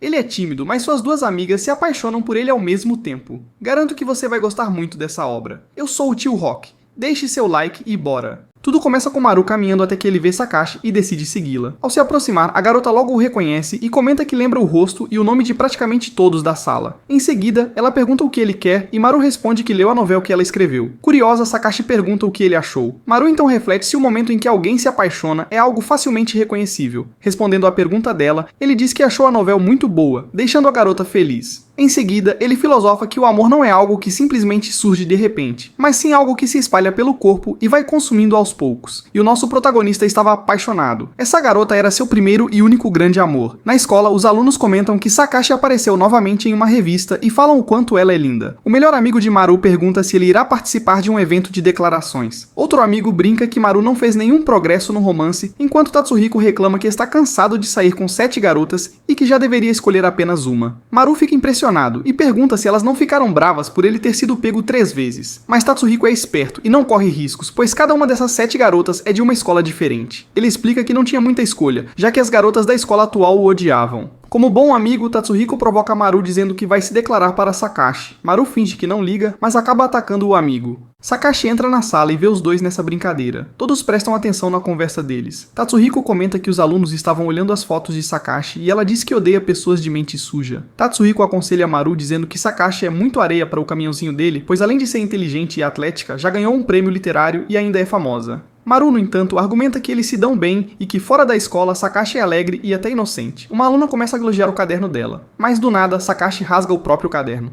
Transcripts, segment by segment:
Ele é tímido, mas suas duas amigas se apaixonam por ele ao mesmo tempo. Garanto que você vai gostar muito dessa obra. Eu sou o Tio Rock. Deixe seu like e bora! Tudo começa com Maru caminhando até que ele vê Sakashi e decide segui-la. Ao se aproximar, a garota logo o reconhece e comenta que lembra o rosto e o nome de praticamente todos da sala. Em seguida, ela pergunta o que ele quer e Maru responde que leu a novela que ela escreveu. Curiosa, Sakashi pergunta o que ele achou. Maru então reflete se o momento em que alguém se apaixona é algo facilmente reconhecível. Respondendo à pergunta dela, ele diz que achou a novela muito boa, deixando a garota feliz. Em seguida, ele filosofa que o amor não é algo que simplesmente surge de repente, mas sim algo que se espalha pelo corpo e vai consumindo aos poucos. E o nosso protagonista estava apaixonado. Essa garota era seu primeiro e único grande amor. Na escola, os alunos comentam que Sakashi apareceu novamente em uma revista e falam o quanto ela é linda. O melhor amigo de Maru pergunta se ele irá participar de um evento de declarações. Outro amigo brinca que Maru não fez nenhum progresso no romance, enquanto Tatsuhiko reclama que está cansado de sair com 7 garotas e que já deveria escolher apenas uma. Maru fica impressionado e pergunta se elas não ficaram bravas por ele ter sido pego 3 vezes. Mas Tatsuhiko é esperto e não corre riscos, pois cada uma dessas 7 garotas é de uma escola diferente. Ele explica que não tinha muita escolha, já que as garotas da escola atual o odiavam. Como bom amigo, Tatsuhiko provoca Maru dizendo que vai se declarar para Sakashi. Maru finge que não liga, mas acaba atacando o amigo. Sakashi entra na sala e vê os dois nessa brincadeira. Todos prestam atenção na conversa deles. Tatsuhiko comenta que os alunos estavam olhando as fotos de Sakashi e ela diz que odeia pessoas de mente suja. Tatsuhiko aconselha Maru dizendo que Sakashi é muito areia para o caminhãozinho dele, pois além de ser inteligente e atlética, já ganhou um prêmio literário e ainda é famosa. Maru, no entanto, argumenta que eles se dão bem e que fora da escola Sakashi é alegre e até inocente. Uma aluna começa a elogiar o caderno dela, mas do nada Sakashi rasga o próprio caderno.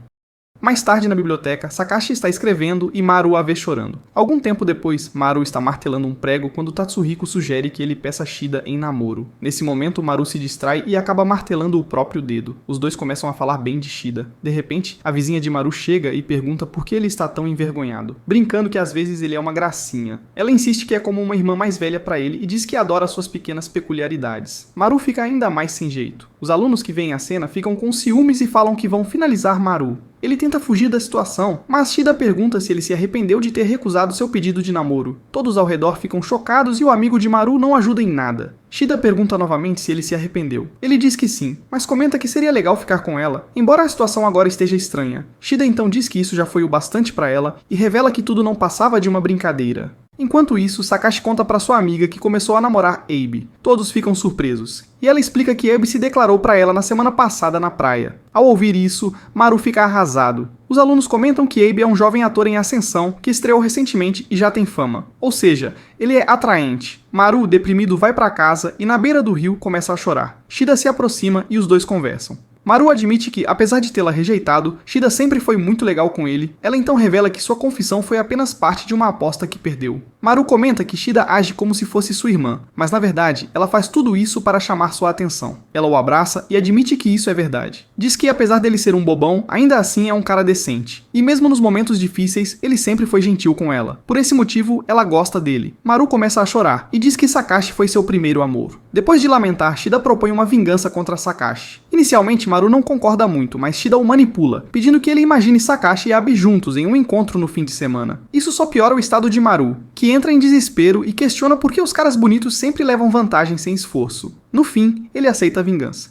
Mais tarde na biblioteca, Sakashi está escrevendo e Maru a vê chorando. Algum tempo depois, Maru está martelando um prego quando Tatsuhiko sugere que ele peça Shida em namoro. Nesse momento, Maru se distrai e acaba martelando o próprio dedo. Os dois começam a falar bem de Shida. De repente, a vizinha de Maru chega e pergunta por que ele está tão envergonhado, brincando que às vezes ele é uma gracinha. Ela insiste que é como uma irmã mais velha para ele e diz que adora suas pequenas peculiaridades. Maru fica ainda mais sem jeito. Os alunos que veem a cena ficam com ciúmes e falam que vão finalizar Maru. Ele tenta fugir da situação, mas Shida pergunta se ele se arrependeu de ter recusado seu pedido de namoro. Todos ao redor ficam chocados e o amigo de Maru não ajuda em nada. Shida pergunta novamente se ele se arrependeu. Ele diz que sim, mas comenta que seria legal ficar com ela, embora a situação agora esteja estranha. Shida então diz que isso já foi o bastante para ela e revela que tudo não passava de uma brincadeira. Enquanto isso, Sakashi conta para sua amiga que começou a namorar Abe. Todos ficam surpresos. E ela explica que Abe se declarou para ela na semana passada na praia. Ao ouvir isso, Maru fica arrasado. Os alunos comentam que Abe é um jovem ator em ascensão que estreou recentemente e já tem fama. Ou seja, ele é atraente. Maru, deprimido, vai para casa e na beira do rio começa a chorar. Shida se aproxima e os dois conversam. Maru admite que, apesar de tê-la rejeitado, Shida sempre foi muito legal com ele. Ela então revela que sua confissão foi apenas parte de uma aposta que perdeu. Maru comenta que Shida age como se fosse sua irmã, mas na verdade, ela faz tudo isso para chamar sua atenção. Ela o abraça e admite que isso é verdade. Diz que apesar dele ser um bobão, ainda assim é um cara decente. E mesmo nos momentos difíceis, ele sempre foi gentil com ela. Por esse motivo, ela gosta dele. Maru começa a chorar e diz que Sakashi foi seu primeiro amor. Depois de lamentar, Shida propõe uma vingança contra Sakashi. Inicialmente, Maru não concorda muito, mas Shida o manipula, pedindo que ele imagine Sakashi e Abe juntos em um encontro no fim de semana. Isso só piora o estado de Maru, que entra em desespero e questiona por que os caras bonitos sempre levam vantagem sem esforço. No fim, ele aceita a vingança.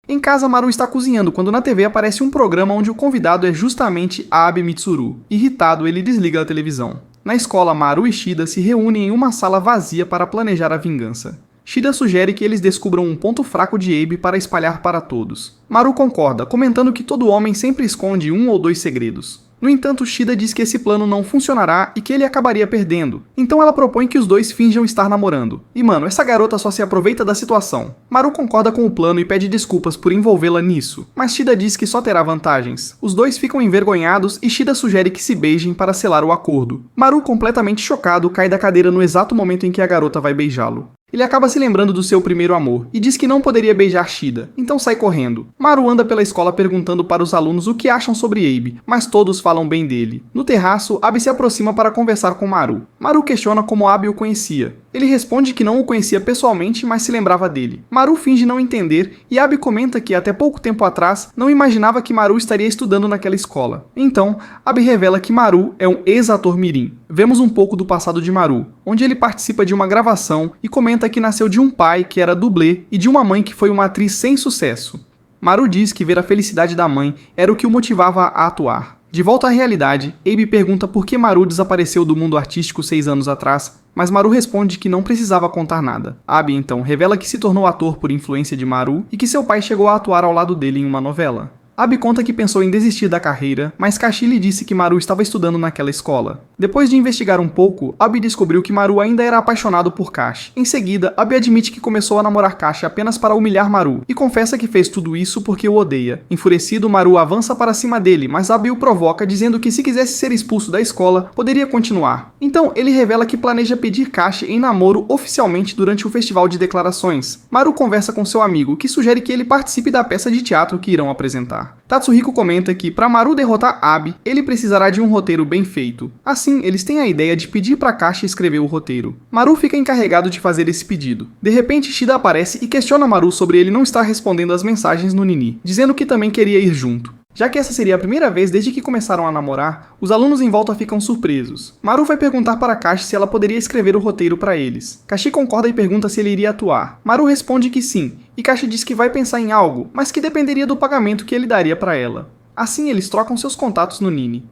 Em casa, Maru está cozinhando quando na TV aparece um programa onde o convidado é justamente Abe Mitsuru. Irritado, ele desliga a televisão. Na escola, Maru e Shida se reúnem em uma sala vazia para planejar a vingança. Shida sugere que eles descubram um ponto fraco de Abe para espalhar para todos. Maru concorda, comentando que todo homem sempre esconde 1 ou 2 segredos. No entanto, Shida diz que esse plano não funcionará e que ele acabaria perdendo. Então ela propõe que os dois finjam estar namorando. E mano, essa garota só se aproveita da situação. Maru concorda com o plano e pede desculpas por envolvê-la nisso, mas Shida diz que só terá vantagens. Os dois ficam envergonhados e Shida sugere que se beijem para selar o acordo. Maru, completamente chocado, cai da cadeira no exato momento em que a garota vai beijá-lo. Ele acaba se lembrando do seu primeiro amor e diz que não poderia beijar Shida, então sai correndo. Maru anda pela escola perguntando para os alunos o que acham sobre Abe, mas todos falam bem dele. No terraço, Abe se aproxima para conversar com Maru. Maru questiona como Abe o conhecia. Ele responde que não o conhecia pessoalmente, mas se lembrava dele. Maru finge não entender e Abe comenta que até pouco tempo atrás não imaginava que Maru estaria estudando naquela escola. Então, Abe revela que Maru é um ex-ator mirim. Vemos um pouco do passado de Maru, onde ele participa de uma gravação e comenta que nasceu de um pai que era dublê e de uma mãe que foi uma atriz sem sucesso. Maru diz que ver a felicidade da mãe era o que o motivava a atuar. De volta à realidade, Abe pergunta por que Maru desapareceu do mundo artístico 6 anos atrás, mas Maru responde que não precisava contar nada. Abe então revela que se tornou ator por influência de Maru e que seu pai chegou a atuar ao lado dele em uma novela. Abe conta que pensou em desistir da carreira, mas Kashi lhe disse que Maru estava estudando naquela escola. Depois de investigar um pouco, Abe descobriu que Maru ainda era apaixonado por Kashi. Em seguida, Abe admite que começou a namorar Kashi apenas para humilhar Maru, e confessa que fez tudo isso porque o odeia. Enfurecido, Maru avança para cima dele, mas Abe o provoca dizendo que se quisesse ser expulso da escola, poderia continuar. Então, ele revela que planeja pedir Kashi em namoro oficialmente durante o festival de declarações. Maru conversa com seu amigo, que sugere que ele participe da peça de teatro que irão apresentar. Tatsuhiko comenta que, para Maru derrotar Abe, ele precisará de um roteiro bem feito. Assim, eles têm a ideia de pedir para Kashi escrever o roteiro. Maru fica encarregado de fazer esse pedido. De repente, Shida aparece e questiona Maru sobre ele não estar respondendo às mensagens no Nini, dizendo que também queria ir junto. Já que essa seria a primeira vez desde que começaram a namorar, os alunos em volta ficam surpresos. Maru vai perguntar para Kashi se ela poderia escrever o roteiro para eles. Kashi concorda e pergunta se ele iria atuar. Maru responde que sim, e Kashi diz que vai pensar em algo, mas que dependeria do pagamento que ele daria para ela. Assim, eles trocam seus contatos no Nini.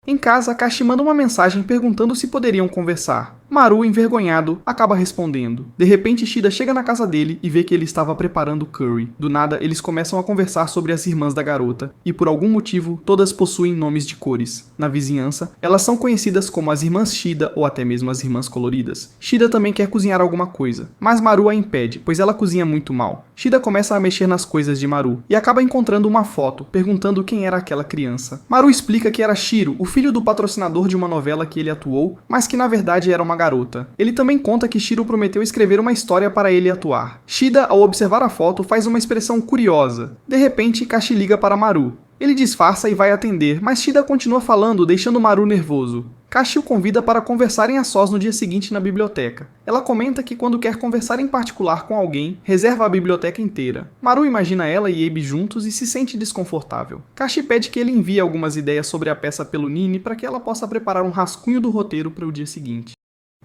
Em casa, Kashi manda uma mensagem perguntando se poderiam conversar. Maru, envergonhado, acaba respondendo. De repente, Shida chega na casa dele e vê que ele estava preparando curry. Do nada, eles começam a conversar sobre as irmãs da garota, e por algum motivo, todas possuem nomes de cores. Na vizinhança, elas são conhecidas como as irmãs Shida ou até mesmo as irmãs coloridas. Shida também quer cozinhar alguma coisa, mas Maru a impede, pois ela cozinha muito mal. Shida começa a mexer nas coisas de Maru, e acaba encontrando uma foto, perguntando quem era aquela criança. Maru explica que era Shiro, o filho do patrocinador de uma novela que ele atuou, mas que na verdade era uma garota. Ele também conta que Shiro prometeu escrever uma história para ele atuar. Shida, ao observar a foto, faz uma expressão curiosa. De repente, Kashi liga para Maru. Ele disfarça e vai atender, mas Shida continua falando, deixando Maru nervoso. Kashi o convida para conversarem a sós no dia seguinte na biblioteca. Ela comenta que quando quer conversar em particular com alguém, reserva a biblioteca inteira. Maru imagina ela e Abe juntos e se sente desconfortável. Kashi pede que ele envie algumas ideias sobre a peça pelo Nini para que ela possa preparar um rascunho do roteiro para o dia seguinte.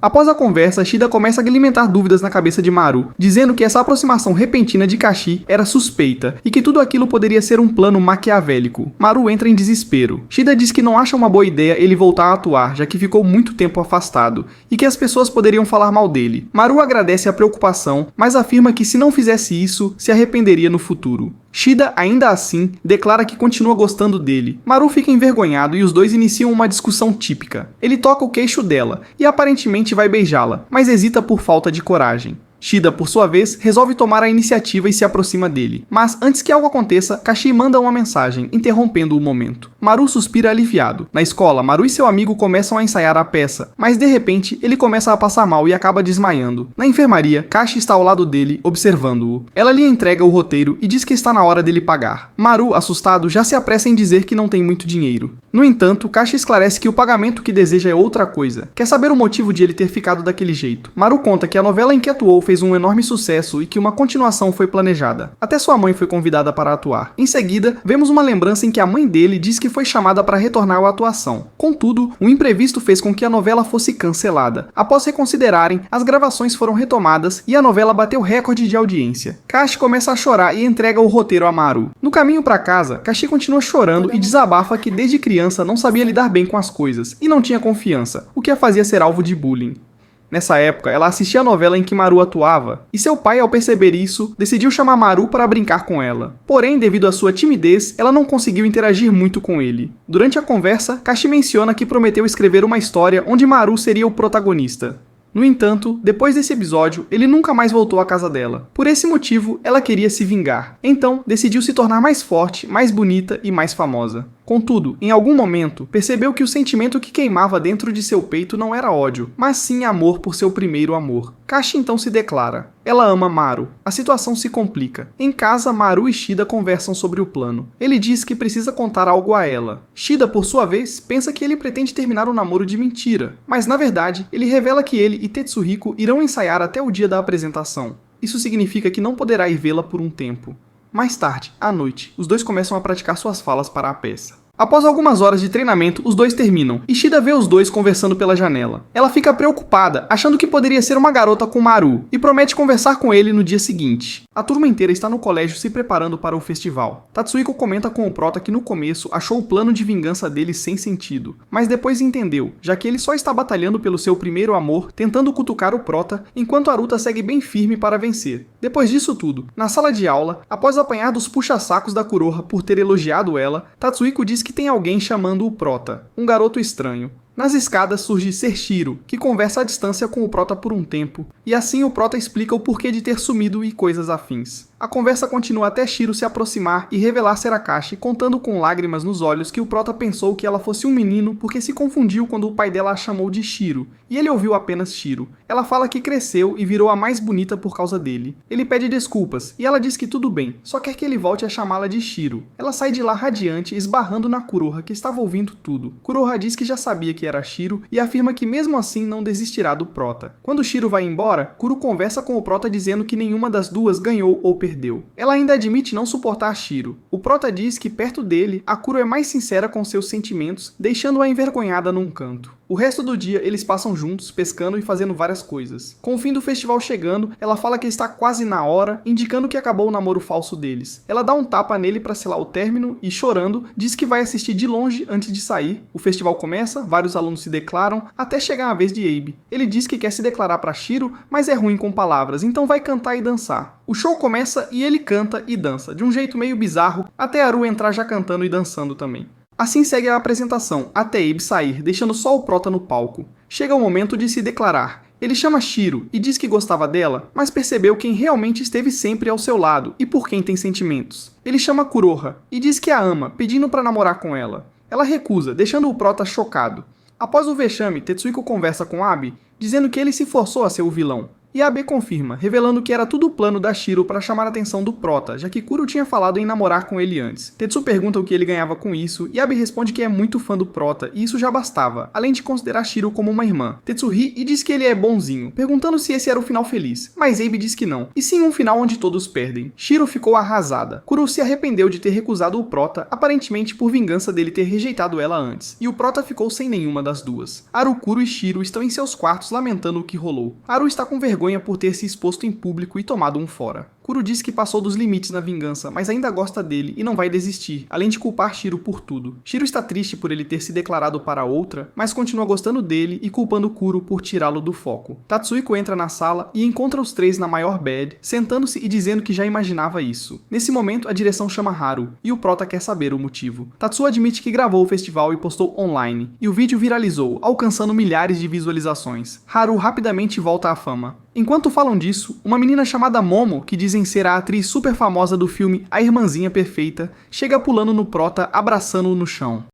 Após a conversa, Shida começa a alimentar dúvidas na cabeça de Maru, dizendo que essa aproximação repentina de Kashi era suspeita e que tudo aquilo poderia ser um plano maquiavélico. Maru entra em desespero. Shida diz que não acha uma boa ideia ele voltar a atuar, já que ficou muito tempo afastado, e que as pessoas poderiam falar mal dele. Maru agradece a preocupação, mas afirma que se não fizesse isso, se arrependeria no futuro. Shida, ainda assim, declara que continua gostando dele. Maru fica envergonhado e os dois iniciam uma discussão típica. Ele toca o queixo dela e aparentemente vai beijá-la, mas hesita por falta de coragem. Shida, por sua vez, resolve tomar a iniciativa e se aproxima dele. Mas antes que algo aconteça, Kashi manda uma mensagem, interrompendo o momento. Maru suspira aliviado. Na escola, Maru e seu amigo começam a ensaiar a peça, mas de repente, ele começa a passar mal e acaba desmaiando. Na enfermaria, Kashi está ao lado dele, observando-o. Ela lhe entrega o roteiro e diz que está na hora dele pagar. Maru, assustado, já se apressa em dizer que não tem muito dinheiro. No entanto, Kashi esclarece que o pagamento que deseja é outra coisa. Quer saber o motivo de ele ter ficado daquele jeito. Maru conta que a novela em que atuou fez um enorme sucesso e que uma continuação foi planejada. Até sua mãe foi convidada para atuar. Em seguida, vemos uma lembrança em que a mãe dele diz que foi chamada para retornar à atuação. Contudo, um imprevisto fez com que a novela fosse cancelada. Após reconsiderarem, as gravações foram retomadas e a novela bateu recorde de audiência. Kashi começa a chorar e entrega o roteiro a Maru. No caminho para casa, Kashi continua chorando e desabafa que desde criança não sabia lidar bem com as coisas e não tinha confiança, o que a fazia ser alvo de bullying. Nessa época, ela assistia a novela em que Maru atuava, e seu pai, ao perceber isso, decidiu chamar Maru para brincar com ela. Porém, devido à sua timidez, ela não conseguiu interagir muito com ele. Durante a conversa, Kashi menciona que prometeu escrever uma história onde Maru seria o protagonista. No entanto, depois desse episódio, ele nunca mais voltou à casa dela. Por esse motivo, ela queria se vingar. Então, decidiu se tornar mais forte, mais bonita e mais famosa. Contudo, em algum momento, percebeu que o sentimento que queimava dentro de seu peito não era ódio, mas sim amor por seu primeiro amor. Kashi então se declara. Ela ama Maru. A situação se complica. Em casa, Maru e Shida conversam sobre o plano. Ele diz que precisa contar algo a ela. Shida, por sua vez, pensa que ele pretende terminar o namoro de mentira, mas na verdade, ele revela que ele e Tetsuhiko irão ensaiar até o dia da apresentação. Isso significa que não poderá ir vê-la por um tempo. Mais tarde, à noite, os dois começam a praticar suas falas para a peça. Após algumas horas de treinamento, os dois terminam, e Shida vê os dois conversando pela janela. Ela fica preocupada, achando que poderia ser uma garota com Maru, e promete conversar com ele no dia seguinte. A turma inteira está no colégio se preparando para o festival. Tatsuhiko comenta com o prota que no começo achou o plano de vingança dele sem sentido, mas depois entendeu, já que ele só está batalhando pelo seu primeiro amor, tentando cutucar o prota, enquanto Aruta segue bem firme para vencer. Depois disso tudo, na sala de aula, após apanhar dos puxa-sacos da Kuroha por ter elogiado ela, Tatsuhiko diz que tem alguém chamando o prota, um garoto estranho. Nas escadas surge Sershiro, que conversa à distância com o prota por um tempo, e assim o prota explica o porquê de ter sumido e coisas afins. A conversa continua até Shiro se aproximar e revelar ser Akashi, contando com lágrimas nos olhos que o prota pensou que ela fosse um menino porque se confundiu quando o pai dela a chamou de Shiro, e ele ouviu apenas Shiro. Ela fala que cresceu e virou a mais bonita por causa dele. Ele pede desculpas, e ela diz que tudo bem, só quer que ele volte a chamá-la de Shiro. Ela sai de lá radiante, esbarrando na Kuroha, que estava ouvindo tudo. Kuroha diz que já sabia que era Shiro e afirma que mesmo assim não desistirá do prota. Quando Shiro vai embora, Kuro conversa com o prota dizendo que nenhuma das duas ganhou ou perdeu. Ela ainda admite não suportar Shiro. O prota diz que perto dele, a Kuro é mais sincera com seus sentimentos, deixando-a envergonhada num canto. O resto do dia eles passam juntos, pescando e fazendo várias coisas. Com o fim do festival chegando, ela fala que está quase na hora, indicando que acabou o namoro falso deles. Ela dá um tapa nele para selar o término e, chorando, diz que vai assistir de longe antes de sair. O festival começa, vários alunos se declaram, até chegar a vez de Abe. Ele diz que quer se declarar para Shiro, mas é ruim com palavras, então vai cantar e dançar. O show começa e ele canta e dança, de um jeito meio bizarro, até Haru entrar já cantando e dançando também. Assim segue a apresentação, até Abe sair, deixando só o prota no palco. Chega o momento de se declarar. Ele chama Shiro e diz que gostava dela, mas percebeu quem realmente esteve sempre ao seu lado e por quem tem sentimentos. Ele chama Kuroha e diz que a ama, pedindo para namorar com ela. Ela recusa, deixando o prota chocado. Após o vexame, Tetsuhiko conversa com Abe, dizendo que ele se forçou a ser o vilão. E Abe confirma, revelando que era tudo o plano da Shiro para chamar a atenção do prota, já que Kuro tinha falado em namorar com ele antes. Tetsu pergunta o que ele ganhava com isso, e Abe responde que é muito fã do prota, e isso já bastava, além de considerar Shiro como uma irmã. Tetsu ri e diz que ele é bonzinho, perguntando se esse era o final feliz, mas Abe diz que não, e sim um final onde todos perdem. Shiro ficou arrasada. Kuro se arrependeu de ter recusado o prota, aparentemente por vingança dele ter rejeitado ela antes, e o prota ficou sem nenhuma das duas. Haru, Kuro e Shiro estão em seus quartos lamentando o que rolou. Haru está com vergonha por ter se exposto em público e tomado um fora. Kuro diz que passou dos limites na vingança, mas ainda gosta dele e não vai desistir, além de culpar Shiro por tudo. Shiro está triste por ele ter se declarado para outra, mas continua gostando dele e culpando Kuro por tirá-lo do foco. Tatsuhiko entra na sala e encontra os três na maior bad, sentando-se e dizendo que já imaginava isso. Nesse momento, a direção chama Haru, e o prota quer saber o motivo. Tatsu admite que gravou o festival e postou online, e o vídeo viralizou, alcançando milhares de visualizações. Haru rapidamente volta à fama. Enquanto falam disso, uma menina chamada Momo, que dizem ser a atriz super famosa do filme A Irmãzinha Perfeita, chega pulando no prota, abraçando-o no chão.